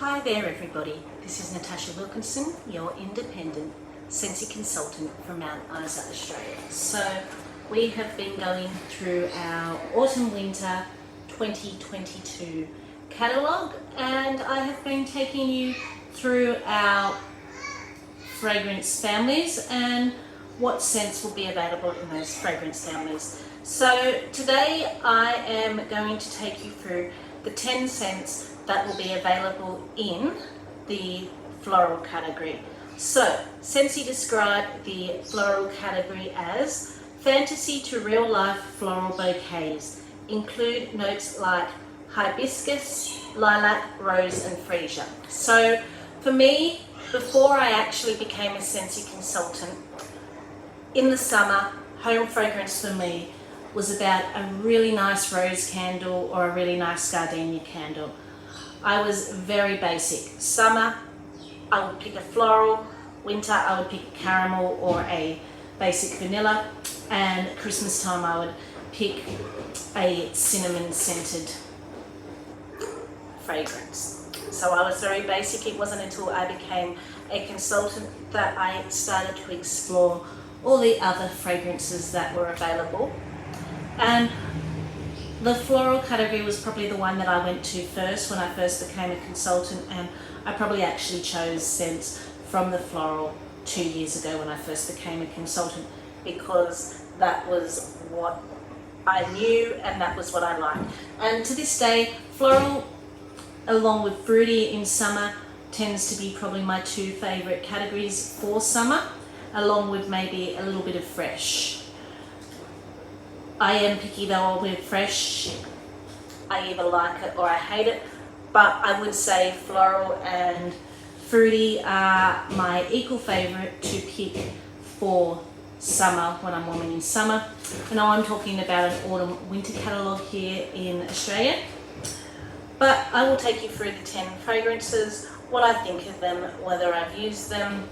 Hi there everybody, this is Natasha Wilkinson, your independent Scentsy consultant from Mount Isa, Australia. So we have been going through our autumn-winter 2022 catalogue, and I have been taking you through our fragrance families and what scents will be available in those fragrance families. So today I am going to take you through the 10 scents that will be available in the floral category. So Scentsy described the floral category as fantasy to real life floral bouquets. Include notes like hibiscus, lilac, rose and franja. So for me, before I actually became a Scentsy consultant, in the summer, home fragrance for me was about a really nice rose candle or a really nice gardenia candle. I was very basic. Summer, I would pick a floral. Winter, I would pick a caramel or a basic vanilla. And Christmas time, I would pick a cinnamon scented fragrance. So I was very basic. It wasn't until I became a consultant that I started to explore all the other fragrances that were available. And the floral category was probably the one that I went to first when I first became a consultant, and I probably actually chose scents from the floral 2 years ago when I first became a consultant, because that was what I knew and that was what I liked. And to this day, floral along with fruity in summer tends to be probably my two favourite categories for summer, along with maybe a little bit of fresh. I am picky though with fresh. I either like it or I hate it, but I would say floral and fruity are my equal favourite to pick for summer when I'm warming in summer. And now I'm talking about an autumn-winter catalogue here in Australia. But I will take you through the 10 fragrances, what I think of them, whether I've used them,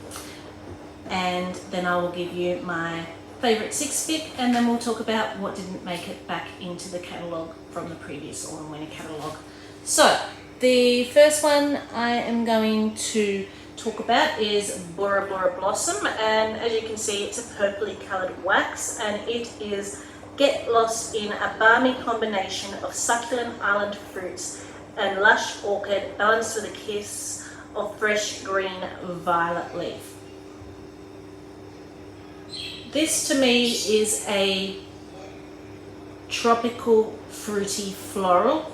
and then I will give you my favourite 6 pick, and then we'll talk about what didn't make it back into the catalogue from the previous autumn winter catalogue. So the first one I am going to talk about is Bora Blossom, and as you can see it's a purpley coloured wax, and it is get lost in a balmy combination of succulent island fruits and lush orchid balanced with a kiss of fresh green violet leaf. This to me is a tropical fruity floral.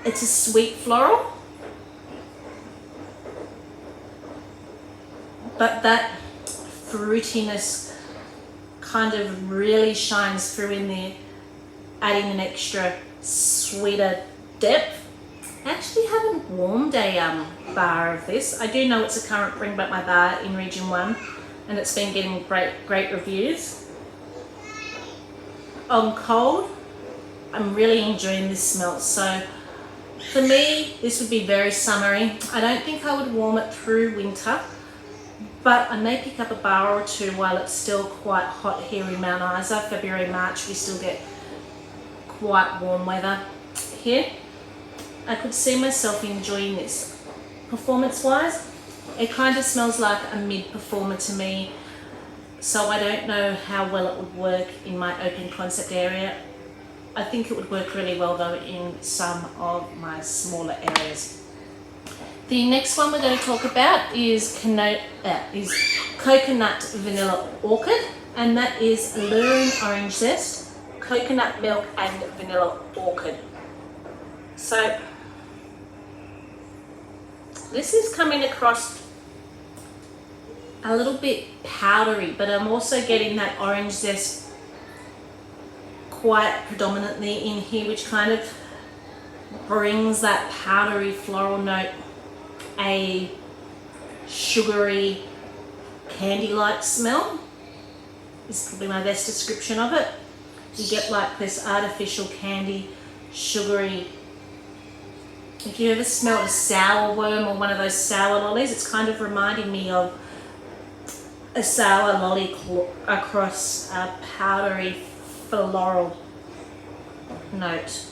It's a sweet floral, but that fruitiness kind of really shines through in there, adding an extra sweeter depth. I actually haven't warmed a bar of this. I do know it's a current Bring Back My Bar in Region 1. And it's been getting great reviews. On cold, I'm really enjoying this smell. So for me, this would be very summery. I don't think I would warm it through winter, but I may pick up a bar or two while it's still quite hot here in Mount Isa. February, March, we still get quite warm weather here. I could see myself enjoying this. Performance-wise, it kind of smells like a mid-performer to me, so I don't know how well it would work in my open concept area. I think it would work really well though in some of my smaller areas. The next one we're going to talk about is Coconut Vanilla Orchid, and that is alluring orange zest, coconut milk and vanilla orchid. So this is coming across a little bit powdery, but I'm also getting that orange zest quite predominantly in here, which kind of brings that powdery floral note, a sugary candy-like smell is probably my best description of it. You get like this artificial candy, sugary. If you ever smelled a sour worm or one of those sour lollies, it's kind of reminding me of a sour lolly across a powdery floral note.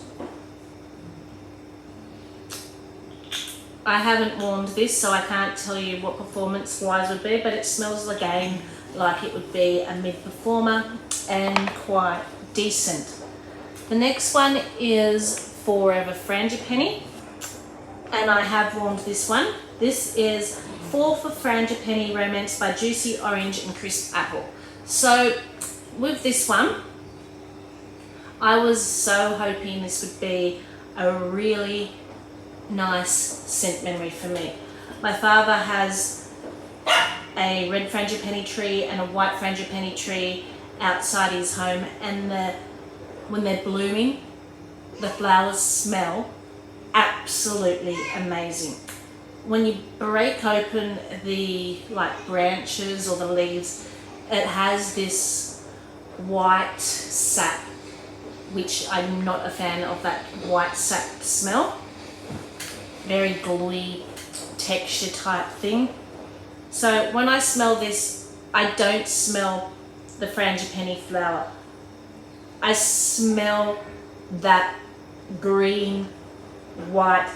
I haven't warmed this, so I can't tell you what performance wise would be, but it smells again like it would be a mid-performer and quite decent. The next one is Forever Frangipani, and I have warmed this one. This is Fall for Frangipani Romance by Juicy Orange and Crisp Apple. So with this one, I was so hoping this would be a really nice scent memory for me. My father has a red frangipani tree and a white frangipani tree outside his home, and when they're blooming, the flowers smell absolutely amazing. When you break open the branches or the leaves, it has this white sap, which I'm not a fan of that white sap smell. Very gluey texture type thing. So when I smell this, I don't smell the frangipani flower. I smell that green white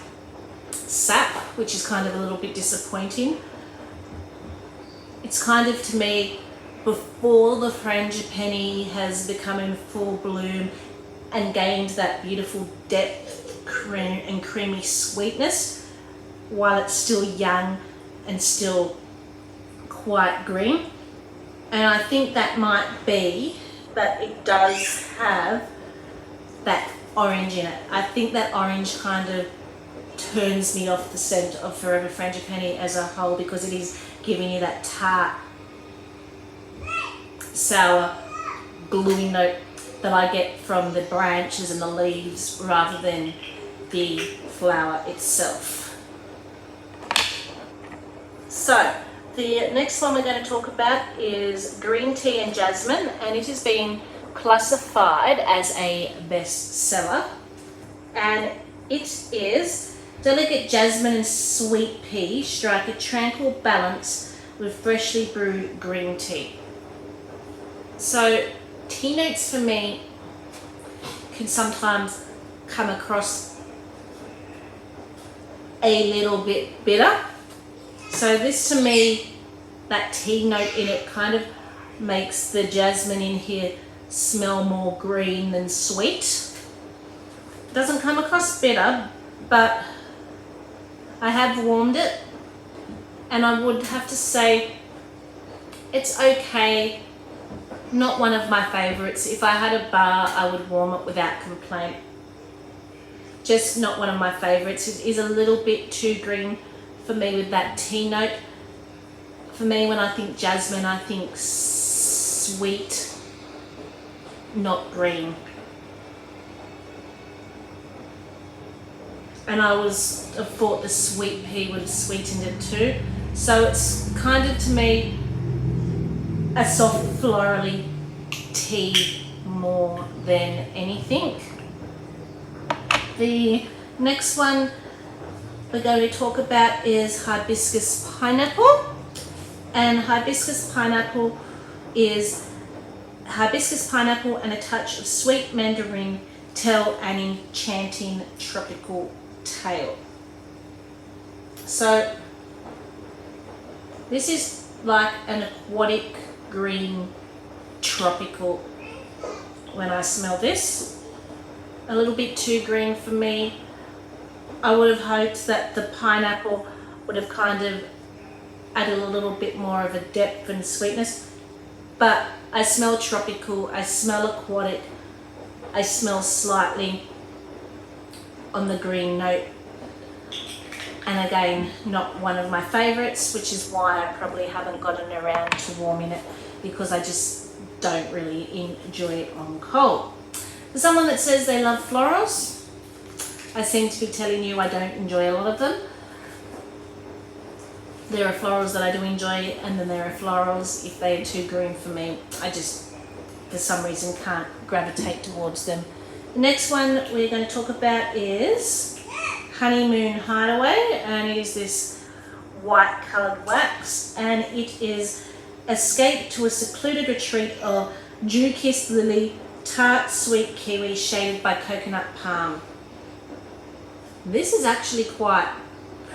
sap, which is kind of a little bit disappointing. It's kind of, to me, before the frangipani has become in full bloom and gained that beautiful depth and creamy sweetness, while it's still young and still quite green. And I think that might be that it does have that orange in it. I think that orange kind of turns me off the scent of Forever Frangipani as a whole, because it is giving you that tart, sour, gluey note that I get from the branches and the leaves rather than the flower itself. So the next one we're going to talk about is Green Tea and Jasmine, and it has been classified as a bestseller, and it is delicate jasmine and sweet pea strike a tranquil balance with freshly brewed green tea. So tea notes for me can sometimes come across a little bit bitter. So this, to me, that tea note in it kind of makes the jasmine in here smell more green than sweet. It doesn't come across bitter, but I have warmed it, and I would have to say it's okay. Not one of my favorites. If I had a bar, I would warm it without complaint. Just not one of my favorites. It is a little bit too green for me with that tea note. For me, when I think jasmine, I think sweet, not green. And I thought the sweet pea would have sweetened it too. So it's kind of, to me, a soft florally tea more than anything. The next one we're going to talk about is Hibiscus Pineapple. And Hibiscus Pineapple is hibiscus pineapple and a touch of sweet mandarin tell an enchanting tropical tale. So this is like an aquatic green tropical when I smell this. A little bit too green for me. I would have hoped that the pineapple would have kind of added a little bit more of a depth and sweetness, but I smell tropical, I smell aquatic, I smell slightly on the green note, and again, not one of my favorites, which is why I probably haven't gotten around to warming it, because I just don't really enjoy it on cold. For someone that says they love florals, I seem to be telling you I don't enjoy a lot of them. There are florals that I do enjoy, and then there are florals, if they are too green for me, I just, for some reason, can't gravitate towards them. The next one we're going to talk about is Honeymoon Hideaway, and it is this white coloured wax, and it is Escape to a Secluded Retreat of Dew-Kissed Lily, Tart Sweet Kiwi shaded by Coconut Palm. This is actually quite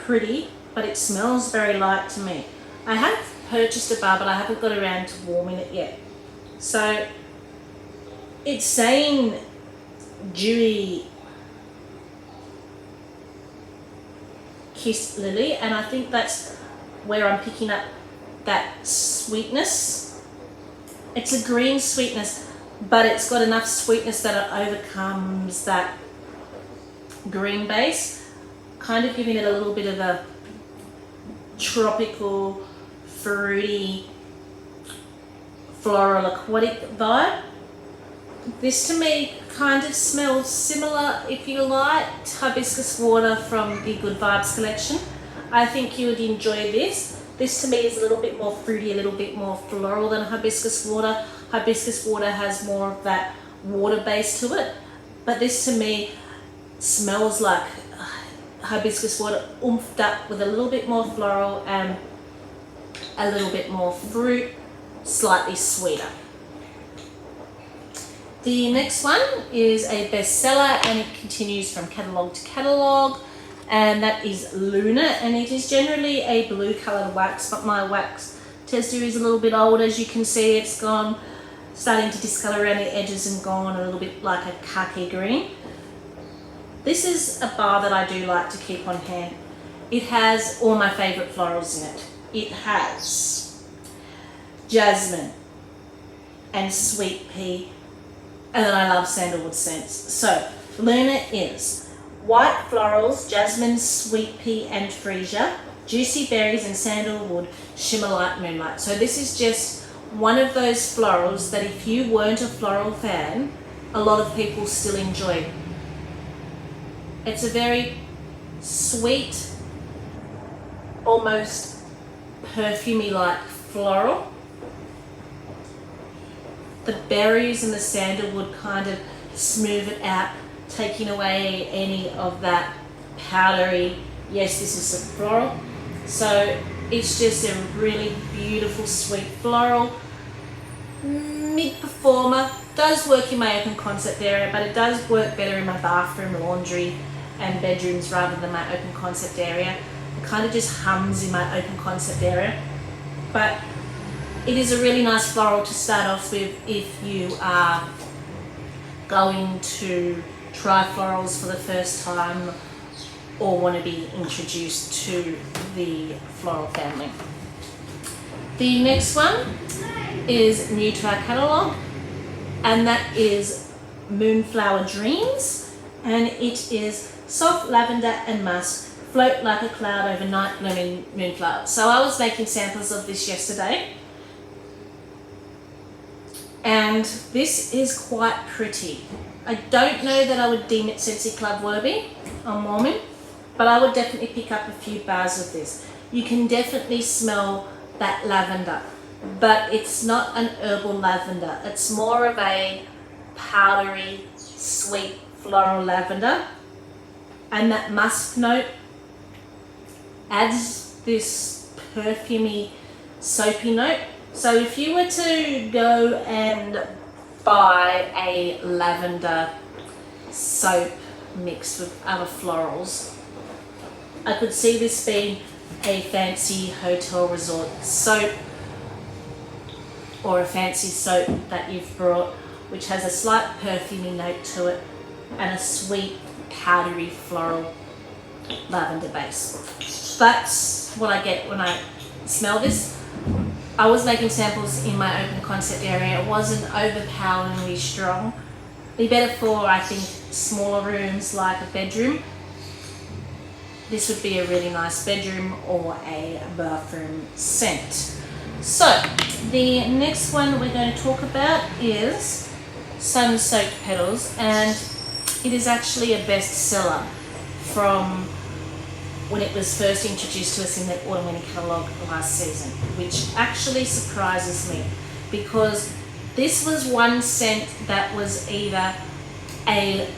pretty, but it smells very light to me. I have purchased a bar, but I haven't got around to warming it yet. So it's saying dewy kiss lily, and I think that's where I'm picking up that sweetness. It's a green sweetness, but it's got enough sweetness that it overcomes that green base, kind of giving it a little bit of a tropical, fruity, floral, aquatic vibe. This to me kind of smells similar, if you liked hibiscus water from the Good Vibes collection. I think you would enjoy this. This to me is a little bit more fruity, a little bit more floral than hibiscus water. Hibiscus water has more of that water base to it, but this to me smells like hibiscus water oomphed up with a little bit more floral and a little bit more fruit, slightly sweeter. The next one is a bestseller, and it continues from catalogue to catalogue, and that is Luna, and it is generally a blue coloured wax, but my wax tester is a little bit old. As you can see, it's gone, starting to discolour around the edges and gone a little bit like a khaki green. This is a bar that I do like to keep on hand. It has all my favourite florals in it. It has jasmine and sweet pea, and then I love sandalwood scents. So Luna is white florals, jasmine, sweet pea and freesia, juicy berries and sandalwood, shimmer light moonlight. So this is just one of those florals that if you weren't a floral fan, a lot of people still enjoy. It's a very sweet, almost perfumey like floral. The berries and the sandalwood kind of smooth it out, taking away any of that powdery, yes, this is a floral. So it's just a really beautiful, sweet floral. Mid-performer, does work in my open concept area, but it does work better in my bathroom, laundry and bedrooms rather than my open concept area. It kind of just hums in my open concept area. But it is a really nice floral to start off with if you are going to try florals for the first time or want to be introduced to the floral family. The next one is new to our catalogue, and that is Moonflower Dreams, and it is soft lavender and musk, float like a cloud over night blooming moonflower. So I was making samples of this yesterday, and this is quite pretty. I don't know that I would deem it Scentsy Club worthy on warming, but I would definitely pick up a few bars of this. You can definitely smell that lavender, but it's not an herbal lavender. It's more of a powdery, sweet floral lavender, and that musk note adds this perfumey, soapy note. So if you were to go and buy a lavender soap mixed with other florals, I could see this being a fancy hotel resort soap, or a fancy soap that you've brought, which has a slight perfumey note to it and a sweet powdery floral lavender base. That's what I get when I smell this. I was making samples in my open concept area. It wasn't overpoweringly strong. Be better for, I think, smaller rooms like a bedroom. This would be a really nice bedroom or a bathroom scent. So the next one we're going to talk about is Sun-Soaked Petals, and it is actually a bestseller from when it was first introduced to us in the Autumn Winter Catalogue last season, which actually surprises me because this was one scent that was either a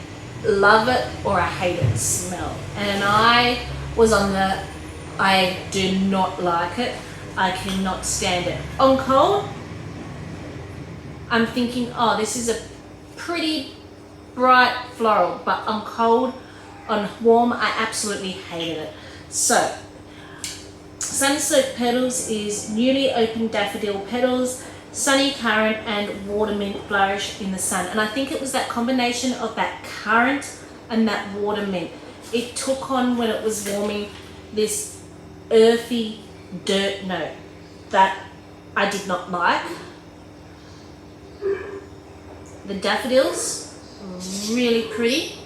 love it or I hate it smell, and I was on the I do not like it. I cannot stand it. On cold, I'm thinking, oh, this is a pretty bright floral, but on cold, on warm, I absolutely hated it. So, sun-soaked petals is newly opened daffodil petals, sunny currant and water mint flourish in the sun. And I think it was that combination of that currant and that water mint. It took on, when it was warming, this earthy dirt note that I did not like. The daffodils, really pretty,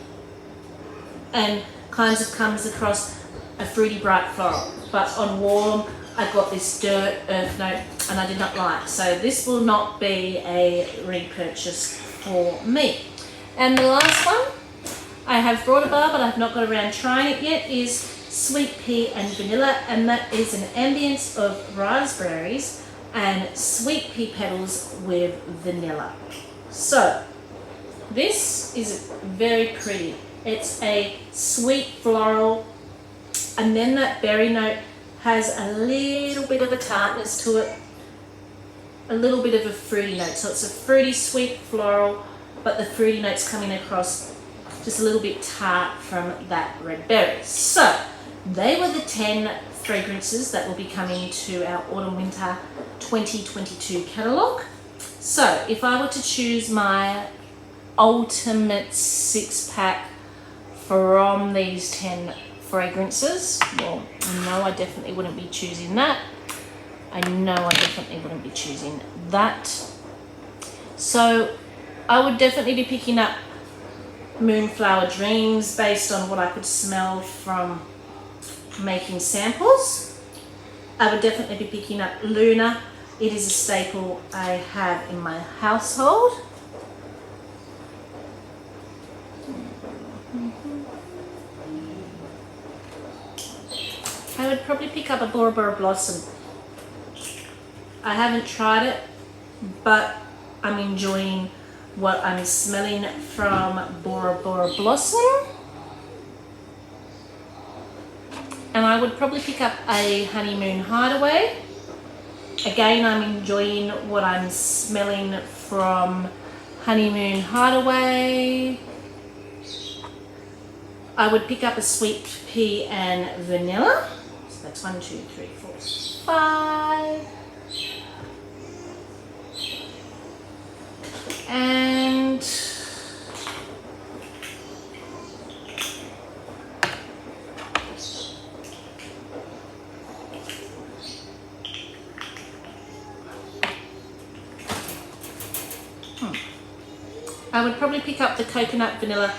and kind of comes across a fruity bright floral. But on warm, I got this dirt earth note and I did not like. So this will not be a repurchase for me. And the last one, I have brought a bar but I've not got around trying it yet, is sweet pea and vanilla, and that is an ambience of raspberries and sweet pea petals with vanilla. So this is very pretty. It's a sweet floral, and then that berry note has a little bit of a tartness to it, a little bit of a fruity note. So it's a fruity sweet floral, but the fruity note's coming across just a little bit tart from that red berry. So they were the 10 fragrances that will be coming to our autumn winter 2022 catalogue. So if I were to choose my ultimate 6-pack from these 10 fragrances, well, no, I definitely wouldn't be choosing that. I know I definitely wouldn't be choosing that. So I would definitely be picking up Moonflower Dreams based on what I could smell from making samples. I would definitely be picking up Luna. It is a staple I have in my household. I would probably pick up a Bora Blossom. I haven't tried it, but I'm enjoying what I'm smelling from Bora Blossom. And I would probably pick up a Honeymoon Hideaway. Again, I'm enjoying what I'm smelling from Honeymoon Hideaway. I would pick up a sweet pea and vanilla. So that's 1, 2, 3, 4, 5. And I would probably pick up the coconut, vanilla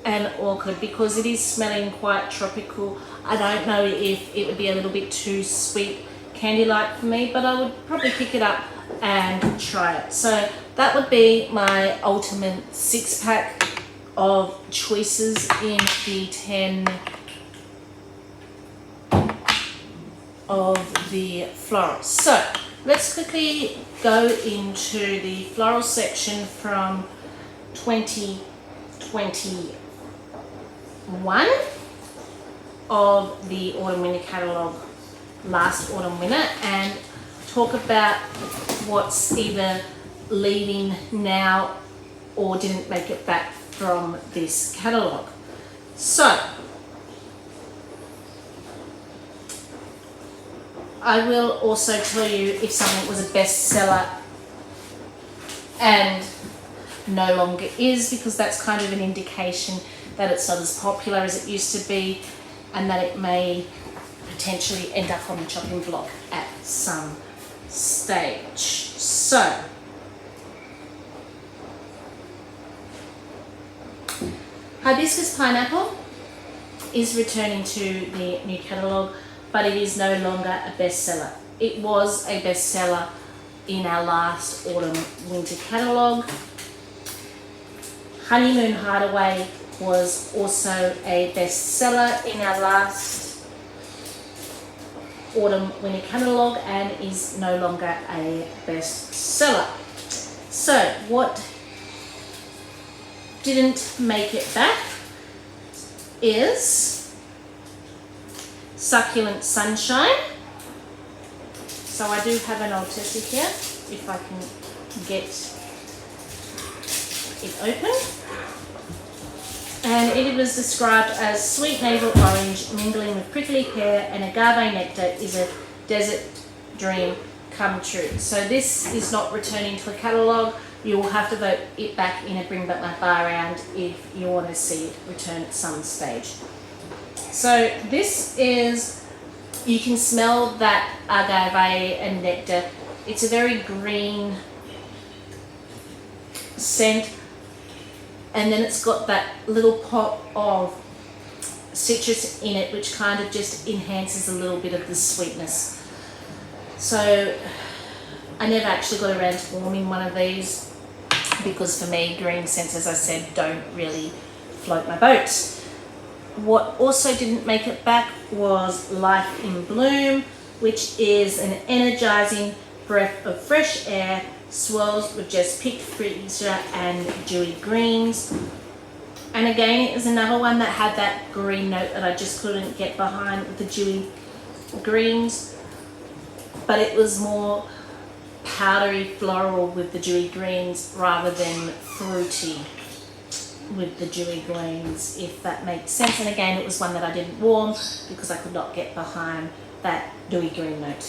and orchid because it is smelling quite tropical. I don't know if it would be a little bit too sweet candy-like for me, but I would probably pick it up and try it. So that would be my ultimate 6-pack of choices in the 10 of the florals. So let's quickly go into the floral section from 2021 of the autumn winter catalogue, last autumn winter, and talk about what's either leaving now or didn't make it back from this catalogue. So I will also tell you if something was a bestseller and no longer is, because that's kind of an indication that it's not as popular as it used to be and that it may potentially end up on the chopping block at some stage. So Hibiscus Pineapple is returning to the new catalogue, but it is no longer a bestseller. It was a bestseller in our last autumn winter catalogue. Honeymoon Hideaway was also a bestseller in our last autumn winter catalogue and is no longer a bestseller. So what didn't make it back is Succulent Sunshine. So I do have an old tessie here, if I can get it open. And it was described as sweet navel orange mingling with prickly pear and agave nectar is a desert dream come true. So this is not returning to a catalogue. You will have to vote it back in a Bring Back My Bar round if you want to see it return at some stage. So this is, you can smell that agave and nectar. It's a very green scent, and then it's got that little pop of citrus in it, which kind of just enhances a little bit of the sweetness. So I never actually got around to warming one of these because for me green scents, as I said, don't really float my boat. What also didn't make it back was Life in Bloom, which is an energizing breath of fresh air, swirls with just picked frisia and dewy greens. And again, it was another one that had that green note that I just couldn't get behind with the dewy greens, but it was more powdery floral with the dewy greens rather than fruity with the dewy greens, if that makes sense. And again, it was one that I didn't warm because I could not get behind that dewy green note.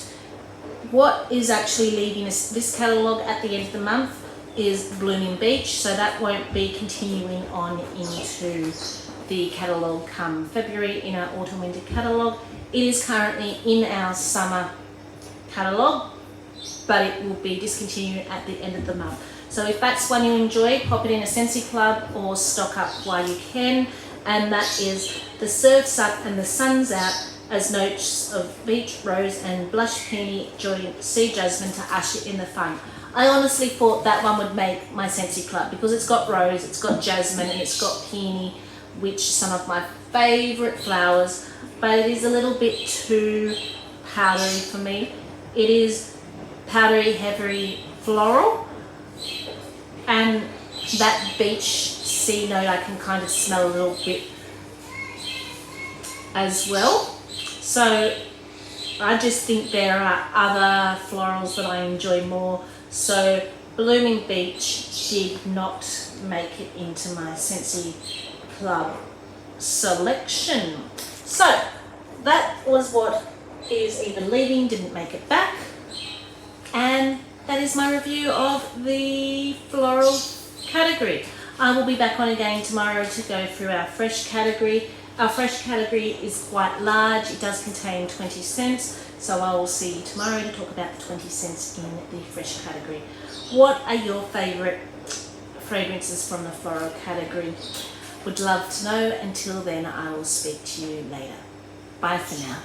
What is actually leaving this catalogue at the end of the month is Blooming Beach, so that won't be continuing on into the catalogue come February in our autumn winter catalogue. It is currently in our summer catalogue, but it will be discontinued at the end of the month. So if that's one you enjoy, pop it in a Scentsy Club or stock up while you can. And that is The Surf's Up and the Sun's Out, as notes of beach rose and blush peony join sea jasmine to usher in the fun. I honestly thought that one would make my Scentsy Club because it's got rose, it's got jasmine, and it's got peony, which are some of my favourite flowers, but it is a little bit too powdery for me. It is powdery, heavy floral, and that beach sea note I can kind of smell a little bit as well. So I just think there are other florals that I enjoy more. So Blooming Beach did not make it into my Scentsy Club selection. So that was what is either leaving, didn't make it back. And that is my review of the floral category. I will be back on again tomorrow to go through our fresh category. Our fresh category is quite large. It does contain 20 scents. So I will see you tomorrow to talk about the 20 scents in the fresh category. What are your favourite fragrances from the floral category? Would love to know. Until then, I will speak to you later. Bye for now.